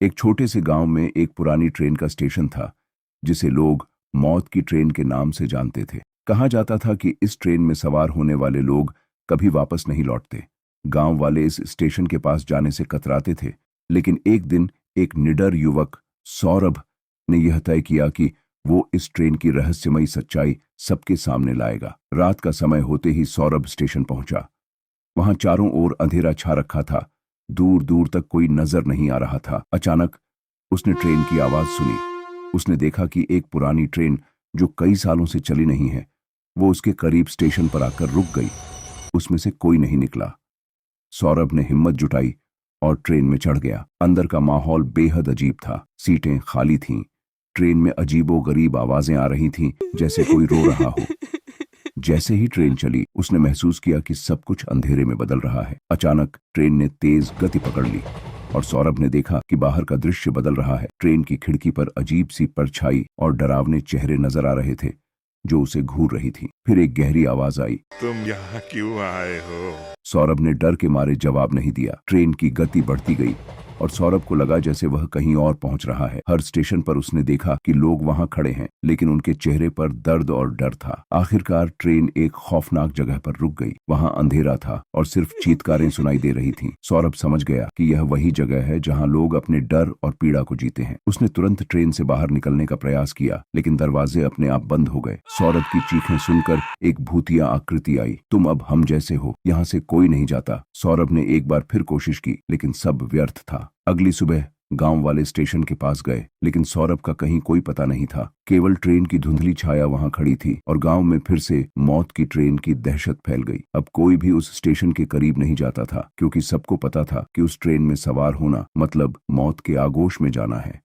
एक छोटे से गांव में एक पुरानी ट्रेन का स्टेशन था, जिसे लोग मौत की ट्रेन के नाम से जानते थे। कहा जाता था कि इस ट्रेन में सवार होने वाले लोग कभी वापस नहीं लौटते। गांव वाले इस स्टेशन के पास जाने से कतराते थे, लेकिन एक दिन एक निडर युवक सौरभ ने यह तय किया कि वो इस ट्रेन की रहस्यमयी सच्चाई सबके सामने लाएगा। रात का समय होते ही सौरभ स्टेशन पहुंचा। वहां चारों ओर अंधेरा छा रखा था, दूर दूर तक कोई नजर नहीं आ रहा था। अचानक उसने ट्रेन की आवाज सुनी। उसने देखा कि एक पुरानी ट्रेन जो कई सालों से चली नहीं है, वो उसके करीब स्टेशन पर आकर रुक गई। उसमें से कोई नहीं निकला। सौरभ ने हिम्मत जुटाई और ट्रेन में चढ़ गया। अंदर का माहौल बेहद अजीब था। सीटें खाली थीं। ट्रेन में अजीबोगरीब आवाजें आ रही थीं, जैसे कोई रो रहा हो। जैसे ही ट्रेन चली, उसने महसूस किया कि सब कुछ अंधेरे में बदल रहा है। अचानक ट्रेन ने तेज गति पकड़ ली और सौरभ ने देखा कि बाहर का दृश्य बदल रहा है। ट्रेन की खिड़की पर अजीब सी परछाई और डरावने चेहरे नजर आ रहे थे, जो उसे घूर रही थी। फिर एक गहरी आवाज आई, तुम यहाँ क्यों आए हो? सौरभ ने डर के मारे जवाब नहीं दिया। ट्रेन की गति बढ़ती गई और सौरभ को लगा जैसे वह कहीं और पहुंच रहा है। हर स्टेशन पर उसने देखा कि लोग वहां खड़े हैं, लेकिन उनके चेहरे पर दर्द और डर था। आखिरकार ट्रेन एक खौफनाक जगह पर रुक गई। वहां अंधेरा था और सिर्फ चीत्कारें सुनाई दे रही थीं। सौरभ समझ गया कि यह वही जगह है जहां लोग अपने डर और पीड़ा को जीते हैं। उसने तुरंत ट्रेन से बाहर निकलने का प्रयास किया, लेकिन दरवाजे अपने आप बंद हो गए। सौरभ की चीखें सुनकर एक भूतिया आकृति आई, तुम अब हम जैसे हो, यहाँ से कोई नहीं जाता। सौरभ ने एक बार फिर कोशिश की, लेकिन सब व्यर्थ था। अगली सुबह गांव वाले स्टेशन के पास गए, लेकिन सौरभ का कहीं कोई पता नहीं था। केवल ट्रेन की धुंधली छाया वहां खड़ी थी और गांव में फिर से मौत की ट्रेन की दहशत फैल गई। अब कोई भी उस स्टेशन के करीब नहीं जाता था, क्योंकि सबको पता था कि उस ट्रेन में सवार होना मतलब मौत के आगोश में जाना है।